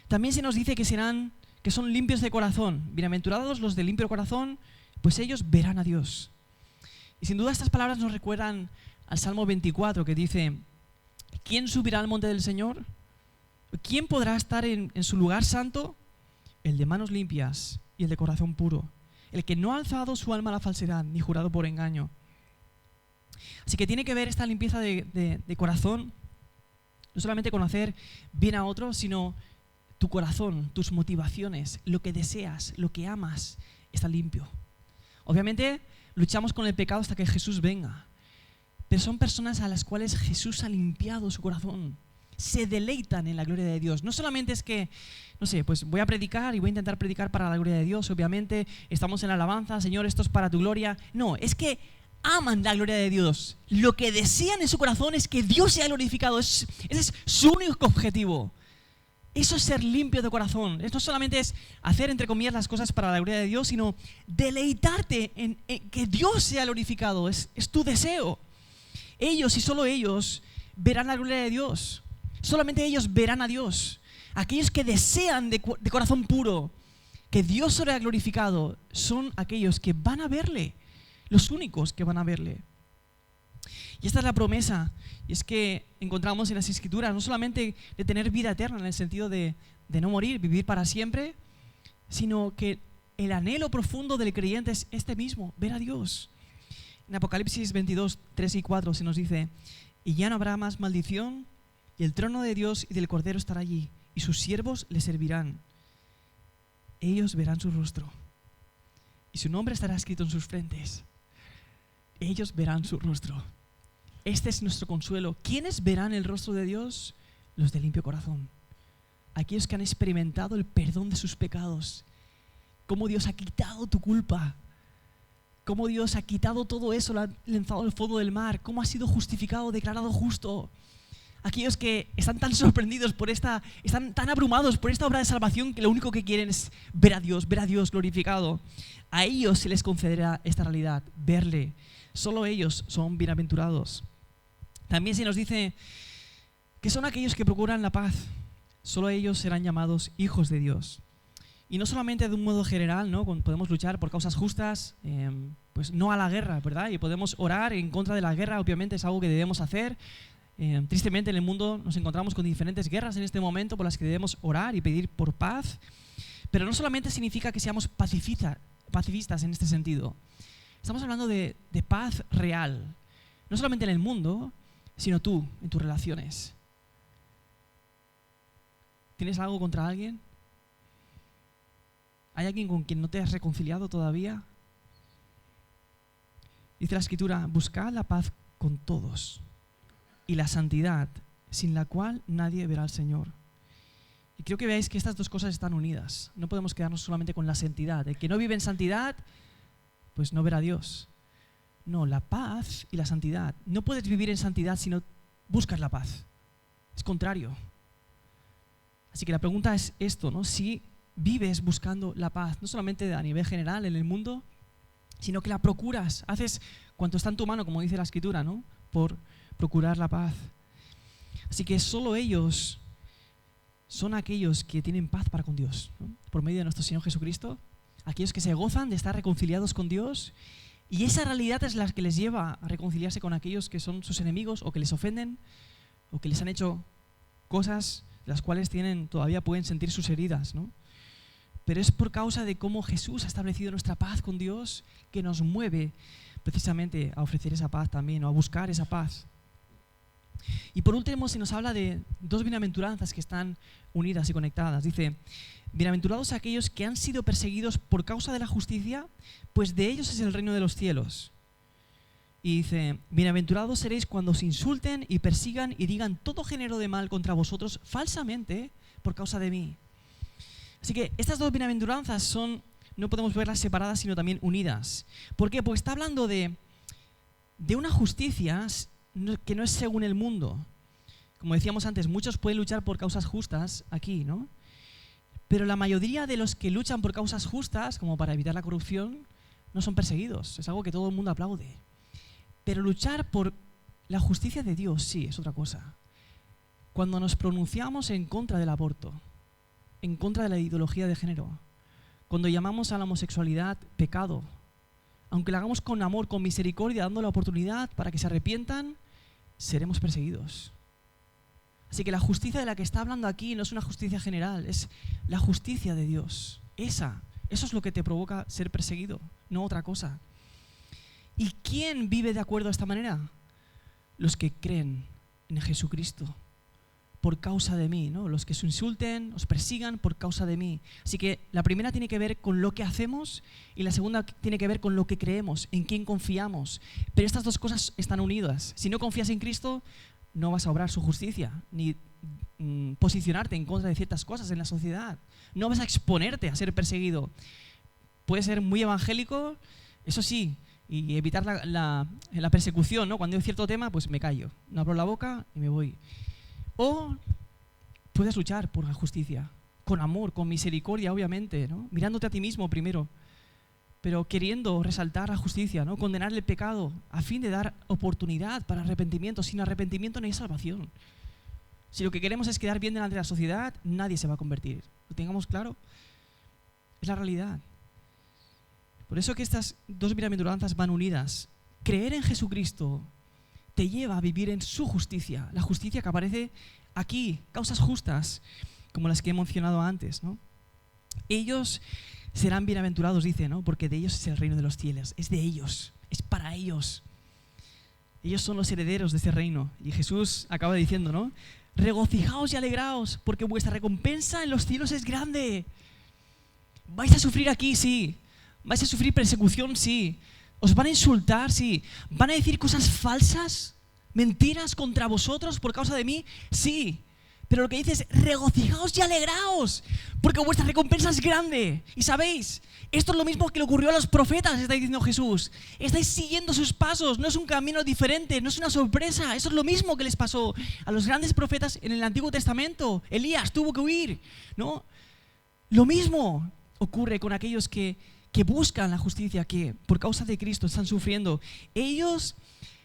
Speaker 1: También se nos dice que son limpios de corazón. Bienaventurados los de limpio corazón, pues ellos verán a Dios. Y sin duda estas palabras nos recuerdan al Salmo 24, que dice: ¿quién subirá al monte del Señor? ¿Quién podrá estar en su lugar santo? El de manos limpias y el de corazón puro, el que no ha alzado su alma a la falsedad ni jurado por engaño. Así que tiene que ver esta limpieza de corazón, no solamente conocer bien a otros, sino tu corazón, tus motivaciones, lo que deseas, lo que amas, está limpio. Obviamente luchamos con el pecado hasta que Jesús venga, pero son personas a las cuales Jesús ha limpiado su corazón. Se deleitan en la gloria de Dios. No solamente es que, pues voy a predicar y voy a intentar predicar para la gloria de Dios. Obviamente estamos en la alabanza, Señor, esto es para tu gloria. No, es que aman la gloria de Dios. Lo que desean en su corazón es que Dios sea glorificado. Ese es su único objetivo. Eso es ser limpio de corazón. No solamente es hacer, entre comillas, las cosas para la gloria de Dios, sino deleitarte en que Dios sea glorificado. Es tu deseo. Ellos y solo ellos verán la gloria de Dios. Solamente ellos verán a Dios. Aquellos que desean de corazón puro que Dios sea glorificado son aquellos que van a verle. Los únicos que van a verle. Y esta es la promesa. Y es que encontramos en las Escrituras no solamente de tener vida eterna en el sentido de no morir, vivir para siempre, sino que el anhelo profundo del creyente es este mismo, ver a Dios. En Apocalipsis 22, 3 y 4 se nos dice: y ya no habrá más maldición, y el trono de Dios y del Cordero estará allí, y sus siervos le servirán. Ellos verán su rostro, y su nombre estará escrito en sus frentes. Ellos verán su rostro. Este es nuestro consuelo. ¿Quiénes verán el rostro de Dios? Los de limpio corazón. Aquellos que han experimentado el perdón de sus pecados. Cómo Dios ha quitado tu culpa. Cómo Dios ha quitado todo eso, lo ha lanzado al fondo del mar. Cómo has sido justificado, declarado justo. Aquellos que están tan sorprendidos están tan abrumados por esta obra de salvación que lo único que quieren es ver a Dios glorificado. A ellos se les concederá esta realidad, verle. Solo ellos son bienaventurados. También se nos dice que son aquellos que procuran la paz. Solo ellos serán llamados hijos de Dios. Y no solamente de un modo general, ¿no? Podemos luchar por causas justas, pues no a la guerra, ¿verdad? Y podemos orar en contra de la guerra, obviamente es algo que debemos hacer. Tristemente en el mundo nos encontramos con diferentes guerras en este momento por las que debemos orar y pedir por paz. Pero no solamente significa que seamos pacifistas en este sentido. Estamos hablando de paz real. No solamente en el mundo, sino tú, en tus relaciones. ¿Tienes algo contra alguien? ¿Hay alguien con quien no te has reconciliado todavía? Dice la Escritura: buscad la paz con todos y la santidad, sin la cual nadie verá al Señor. Y creo que veáis que estas dos cosas están unidas. No podemos quedarnos solamente con la santidad. El que no vive en santidad, pues no verá a Dios. No, la paz y la santidad. No puedes vivir en santidad si no buscas la paz. Es contrario. Así que la pregunta es esto, ¿no? Si vives buscando la paz, no solamente a nivel general en el mundo, sino que la procuras, haces cuanto está en tu mano, como dice la Escritura, ¿no? Por procurar la paz. Así que solo ellos son aquellos que tienen paz para con Dios, ¿no? Por medio de nuestro Señor Jesucristo. aquellos que se gozan de estar reconciliados con Dios, y esa realidad es la que les lleva a reconciliarse con aquellos que son sus enemigos o que les ofenden o que les han hecho cosas de las cuales todavía pueden sentir sus heridas, ¿no? Pero es por causa de cómo Jesús ha establecido nuestra paz con Dios que nos mueve precisamente a ofrecer esa paz también, o a buscar esa paz. Y por último se nos habla de dos bienaventuranzas que están unidas y conectadas. Dice, bienaventurados aquellos que han sido perseguidos por causa de la justicia, pues de ellos es el reino de los cielos. Y dice, bienaventurados seréis cuando os insulten y persigan y digan todo género de mal contra vosotros falsamente por causa de mí. Así que estas dos bienaventuranzas no podemos verlas separadas, sino también unidas. ¿Por qué? Porque está hablando de una justicia que no es según el mundo. Como decíamos antes, muchos pueden luchar por causas justas aquí, ¿no? Pero la mayoría de los que luchan por causas justas, como para evitar la corrupción, no son perseguidos. Es algo que todo el mundo aplaude. Pero luchar por la justicia de Dios, sí, es otra cosa. Cuando nos pronunciamos en contra del aborto, en contra de la ideología de género, cuando llamamos a la homosexualidad pecado, aunque lo hagamos con amor, con misericordia, dando la oportunidad para que se arrepientan, seremos perseguidos. Así que la justicia de la que está hablando aquí no es una justicia general, es la justicia de Dios. Eso es lo que te provoca ser perseguido, no otra cosa. ¿Y quién vive de acuerdo a esta manera? Los que creen en Jesucristo por causa de mí, ¿no? Los que os insulten, os persigan por causa de mí. Así que la primera tiene que ver con lo que hacemos y la segunda tiene que ver con lo que creemos, en quién confiamos. Pero estas dos cosas están unidas. Si no confías en Cristo, no vas a obrar su justicia, ni posicionarte en contra de ciertas cosas en la sociedad. No vas a exponerte a ser perseguido. Puedes ser muy evangélico, eso sí, y evitar la persecución, ¿no? Cuando hay cierto tema, pues me callo, no abro la boca y me voy. O puedes luchar por la justicia, con amor, con misericordia, obviamente, ¿no? Mirándote a ti mismo primero, pero queriendo resaltar la justicia, ¿no? Condenar el pecado, a fin de dar oportunidad para arrepentimiento. Sin arrepentimiento no hay salvación. Si lo que queremos es quedar bien delante de la sociedad, nadie se va a convertir. ¿Lo tengamos claro? Es la realidad. Por eso que estas dos bienaventuranzas van unidas. Creer en Jesucristo te lleva a vivir en su justicia, la justicia que aparece aquí, causas justas, como las que he mencionado antes, ¿no? Ellos serán bienaventurados, dice, ¿no? Porque de ellos es el reino de los cielos, es de ellos, es para ellos. Ellos son los herederos de ese reino. Y Jesús acaba diciendo, ¿no? Regocijaos y alegraos, porque vuestra recompensa en los cielos es grande. Vais a sufrir aquí, sí. Vais a sufrir persecución, sí. ¿Os van a insultar? Sí. ¿Van a decir cosas falsas? ¿Mentiras contra vosotros por causa de mí? Sí. Pero lo que dice es regocijaos y alegraos, porque vuestra recompensa es grande. Y sabéis, esto es lo mismo que le ocurrió a los profetas, está diciendo Jesús. Estáis siguiendo sus pasos, no es un camino diferente, no es una sorpresa. Eso es lo mismo que les pasó a los grandes profetas en el Antiguo Testamento. Elías tuvo que huir, ¿no? Lo mismo ocurre con aquellos que buscan la justicia, que por causa de Cristo están sufriendo. Ellos,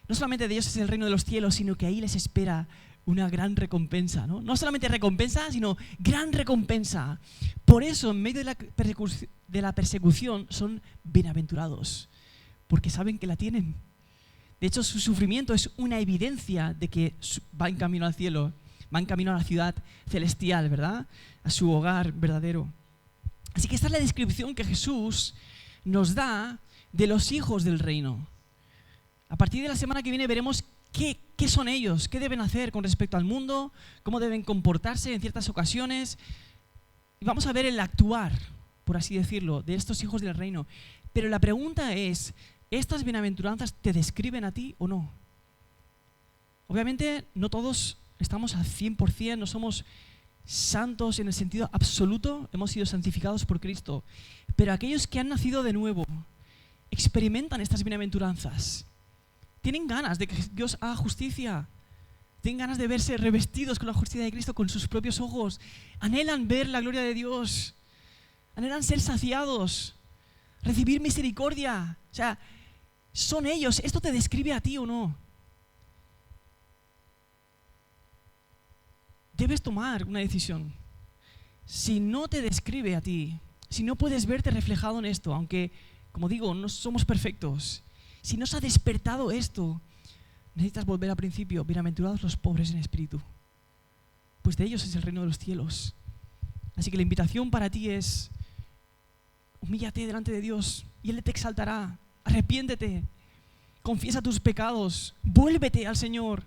Speaker 1: no solamente de ellos es el reino de los cielos, sino que ahí les espera una gran recompensa, ¿no? No solamente recompensa, sino gran recompensa. Por eso, en medio de la persecución, son bienaventurados, porque saben que la tienen. De hecho, su sufrimiento es una evidencia de que va en camino al cielo, va en camino a la ciudad celestial, ¿verdad? A su hogar verdadero. Así que esta es la descripción que Jesús nos da de los hijos del reino. A partir de la semana que viene veremos qué son ellos, qué deben hacer con respecto al mundo, cómo deben comportarse en ciertas ocasiones. Y vamos a ver el actuar, por así decirlo, de estos hijos del reino. Pero la pregunta es, ¿estas bienaventuranzas te describen a ti o no? Obviamente no todos estamos al 100%, no somos santos en el sentido absoluto, hemos sido santificados por Cristo. Pero aquellos que han nacido de nuevo experimentan estas bienaventuranzas. Tienen ganas de que Dios haga justicia. Tienen ganas de verse revestidos con la justicia de Cristo con sus propios ojos. Anhelan ver la gloria de Dios. Anhelan ser saciados. Recibir misericordia. O sea, son ellos. ¿Esto te describe a ti o no? Debes tomar una decisión. Si no te describe a ti, si no puedes verte reflejado en esto, aunque, como digo, no somos perfectos, si no se ha despertado esto, necesitas volver al principio. Bienaventurados los pobres en espíritu, pues de ellos es el reino de los cielos. Así que la invitación para ti es: humíllate delante de Dios y Él te exaltará. Arrepiéntete, confiesa tus pecados, vuélvete al Señor.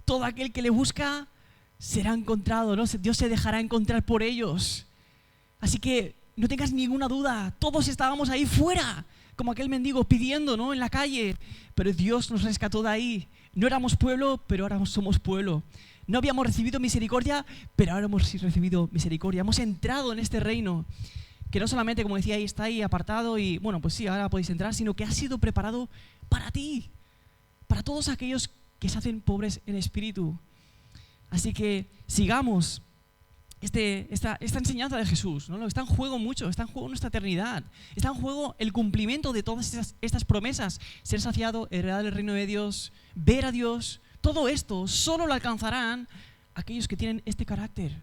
Speaker 1: Todo aquel que le busca será encontrado, ¿no? Dios se dejará encontrar por ellos. Así que no tengas ninguna duda, todos estábamos ahí fuera, como aquel mendigo pidiendo, ¿no?, en la calle, pero Dios nos rescató de ahí. No éramos pueblo, pero ahora somos pueblo. No habíamos recibido misericordia, pero ahora hemos recibido misericordia. Hemos entrado en este reino, que no solamente, como decía, ahí está ahí apartado y, bueno, pues sí, ahora podéis entrar, sino que ha sido preparado para ti, para todos aquellos que se hacen pobres en espíritu. Así que sigamos esta enseñanza de Jesús, ¿no? Está en juego mucho, está en juego nuestra eternidad, está en juego el cumplimiento de todas estas promesas: ser saciado, heredar el reino de Dios, ver a Dios. Todo esto solo lo alcanzarán aquellos que tienen este carácter.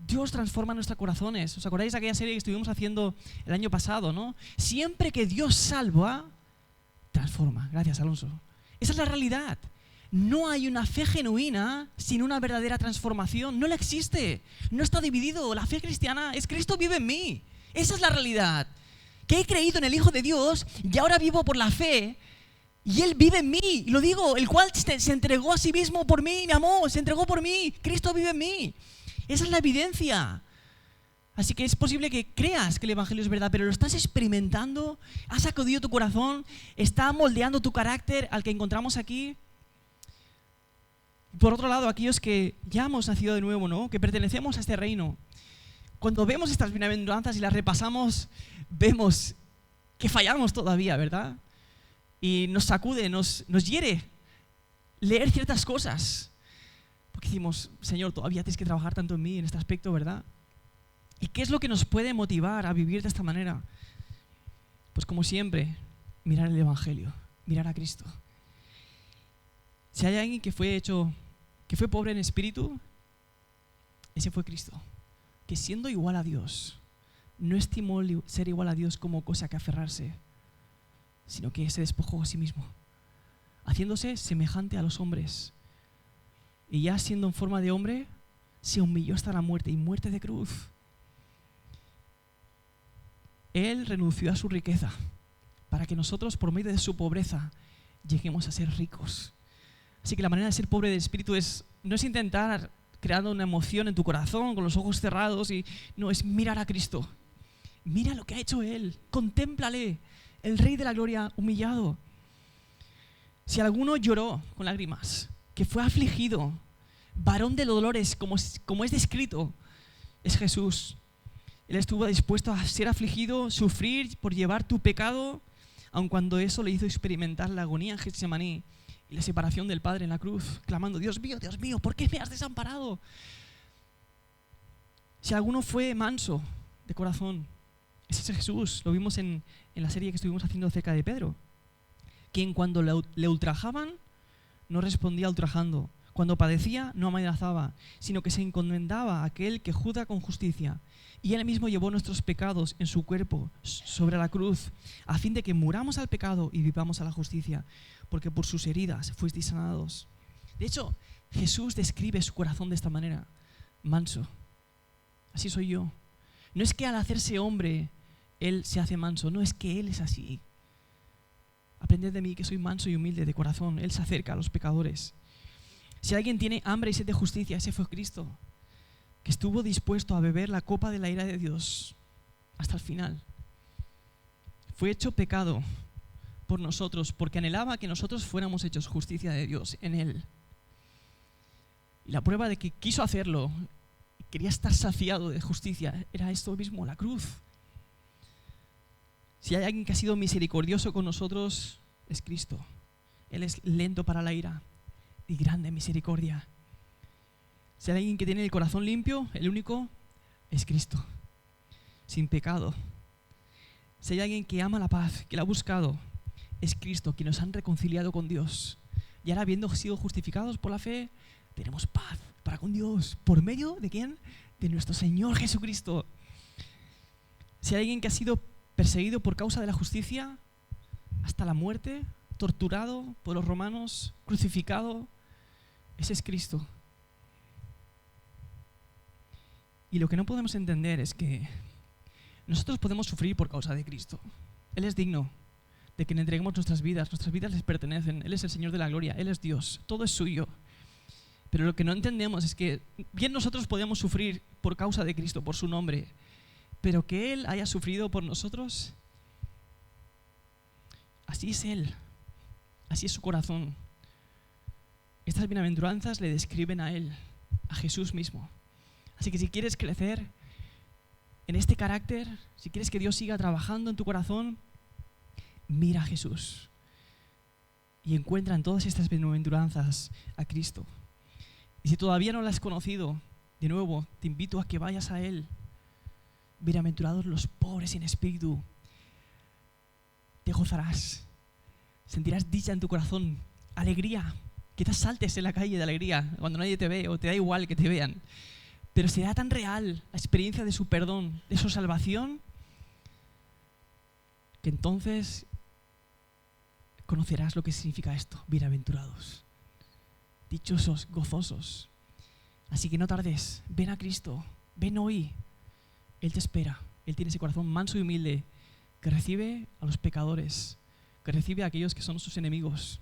Speaker 1: Dios transforma nuestros corazones. ¿Os acordáis de aquella serie que estuvimos haciendo el año pasado, ¿no? Siempre que Dios salva, transforma. Gracias, Alonso. Esa es la realidad. No hay una fe genuina sin una verdadera transformación. No la existe. No está dividido. La fe cristiana es: Cristo vive en mí. Esa es la realidad. Que he creído en el Hijo de Dios y ahora vivo por la fe. Y Él vive en mí. Y lo digo, el cual se entregó a sí mismo por mí, me amó, se entregó por mí. Cristo vive en mí. Esa es la evidencia. Así que es posible que creas que el Evangelio es verdad, pero lo estás experimentando, has sacudido tu corazón, está moldeando tu carácter al que encontramos aquí. Por otro lado, aquellos que ya hemos nacido de nuevo, ¿no?, que pertenecemos a este reino, cuando vemos estas bienaventuranzas y las repasamos, vemos que fallamos todavía, ¿verdad? Y nos sacude, nos hiere leer ciertas cosas. Porque decimos: Señor, todavía tienes que trabajar tanto en mí, en este aspecto, ¿verdad? ¿Y qué es lo que nos puede motivar a vivir de esta manera? Pues como siempre, mirar el Evangelio, mirar a Cristo. Si hay alguien que fue pobre en espíritu, ese fue Cristo, que siendo igual a Dios, no estimó ser igual a Dios como cosa que aferrarse, sino que se despojó a sí mismo, haciéndose semejante a los hombres. Y ya siendo en forma de hombre, se humilló hasta la muerte, y muerte de cruz. Él renunció a su riqueza para que nosotros, por medio de su pobreza, lleguemos a ser ricos. Así que la manera de ser pobre de espíritu no es intentar crear una emoción en tu corazón con los ojos cerrados, no, es mirar a Cristo. Mira lo que ha hecho Él, contémplale, el Rey de la Gloria humillado. Si alguno lloró con lágrimas, que fue afligido, varón de dolores, como es descrito, es Jesús. Él estuvo dispuesto a ser afligido, sufrir por llevar tu pecado, aun cuando eso le hizo experimentar la agonía en Getsemaní y la separación del Padre en la cruz, clamando: Dios mío, ¿por qué me has desamparado? Si alguno fue manso de corazón, ese es Jesús. Lo vimos en la serie que estuvimos haciendo acerca de Pedro, quien cuando le ultrajaban, no respondía ultrajando. Cuando padecía, no amenazaba, sino que se encomendaba a aquel que juzga con justicia. Y Él mismo llevó nuestros pecados en su cuerpo sobre la cruz, a fin de que muramos al pecado y vivamos a la justicia, porque por sus heridas fuisteis sanados. De hecho, Jesús describe su corazón de esta manera: manso. Así soy yo. No es que al hacerse hombre Él se hace manso, no, es que Él es así. Aprended de mí, que soy manso y humilde de corazón. Él se acerca a los pecadores. Si alguien tiene hambre y sed de justicia, ese fue Cristo, que estuvo dispuesto a beber la copa de la ira de Dios hasta el final. Fue hecho pecado por nosotros, porque anhelaba que nosotros fuéramos hechos justicia de Dios en Él. Y la prueba de que quiso hacerlo, quería estar saciado de justicia, era esto mismo, la cruz. Si hay alguien que ha sido misericordioso con nosotros, es Cristo. Él es lento para la ira y grande en misericordia. Si hay alguien que tiene el corazón limpio, el único es Cristo, sin pecado. Si hay alguien que ama la paz, que la ha buscado, es Cristo, quien nos han reconciliado con Dios. Y ahora, habiendo sido justificados por la fe, tenemos paz para con Dios. ¿Por medio de quién? De nuestro Señor Jesucristo. Si hay alguien que ha sido perseguido por causa de la justicia hasta la muerte, torturado por los romanos, crucificado, ese es Cristo. Y lo que no podemos entender es que nosotros podemos sufrir por causa de Cristo. Él es digno de que le entreguemos nuestras vidas les pertenecen, Él es el Señor de la gloria, Él es Dios, todo es suyo. Pero lo que no entendemos es que bien nosotros podemos sufrir por causa de Cristo, por su nombre, pero que Él haya sufrido por nosotros, así es Él, así es su corazón. Estas bienaventuranzas le describen a Él, a Jesús mismo. Así que si quieres crecer en este carácter, si quieres que Dios siga trabajando en tu corazón, mira a Jesús y encuentra en todas estas bienaventuranzas a Cristo. Y si todavía no lo has conocido, de nuevo, te invito a que vayas a Él. Bienaventurados los pobres en espíritu. Te gozarás. Sentirás dicha en tu corazón, alegría. Quizás saltes en la calle de alegría cuando nadie te ve o te da igual que te vean. Pero será tan real la experiencia de su perdón, de su salvación, que entonces conocerás lo que significa esto. Bienaventurados, dichosos, gozosos. Así que no tardes, ven a Cristo, ven hoy. Él te espera, Él tiene ese corazón manso y humilde que recibe a los pecadores, que recibe a aquellos que son sus enemigos.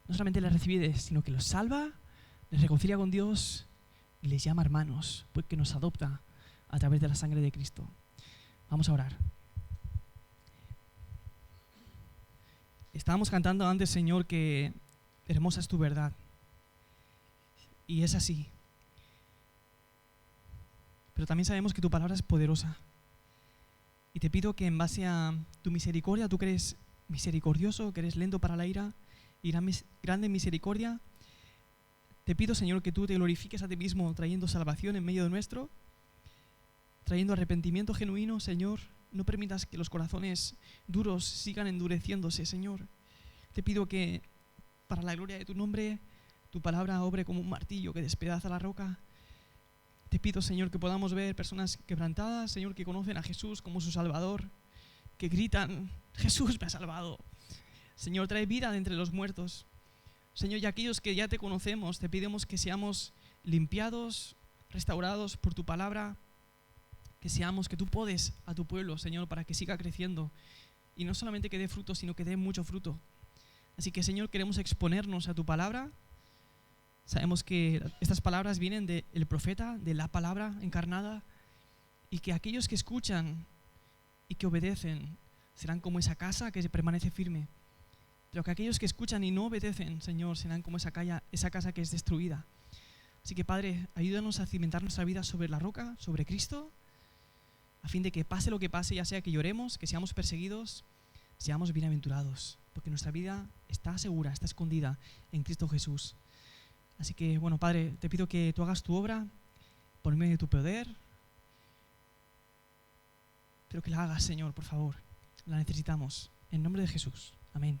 Speaker 1: No solamente les recibe, sino que los salva, les reconcilia con Dios y les llama hermanos, porque nos adopta a través de la sangre de Cristo. Vamos a orar. Estábamos cantando antes, Señor, que hermosa es tu verdad. Y es así. Pero también sabemos que tu palabra es poderosa. Y te pido que en base a tu misericordia, tú que eres misericordioso, que eres lento para la ira y grande en misericordia, te pido, Señor, que tú te glorifiques a ti mismo trayendo salvación en medio de nuestro, trayendo arrepentimiento genuino, Señor. No permitas que los corazones duros sigan endureciéndose, Señor. Te pido que, para la gloria de tu nombre, tu palabra obre como un martillo que despedaza la roca. Te pido, Señor, que podamos ver personas quebrantadas, Señor, que conocen a Jesús como su Salvador, que gritan, Jesús me ha salvado. Señor, trae vida de entre los muertos. Señor, y aquellos que ya te conocemos, te pedimos que seamos limpiados, restaurados por tu palabra, que tú podes a tu pueblo, Señor, para que siga creciendo. Y no solamente que dé fruto, sino que dé mucho fruto. Así que, Señor, queremos exponernos a tu palabra. Sabemos que estas palabras vienen del profeta, de la palabra encarnada, y que aquellos que escuchan y que obedecen serán como esa casa que permanece firme. Pero que aquellos que escuchan y no obedecen, Señor, serán como esa casa que es destruida. Así que, Padre, ayúdanos a cimentar nuestra vida sobre la roca, sobre Cristo, a fin de que pase lo que pase, ya sea que lloremos, que seamos perseguidos, seamos bienaventurados, porque nuestra vida está segura, está escondida en Cristo Jesús. Así que, bueno, Padre, te pido que tú hagas tu obra por medio de tu poder, pero que la hagas, Señor, por favor. La necesitamos. En nombre de Jesús. Amén.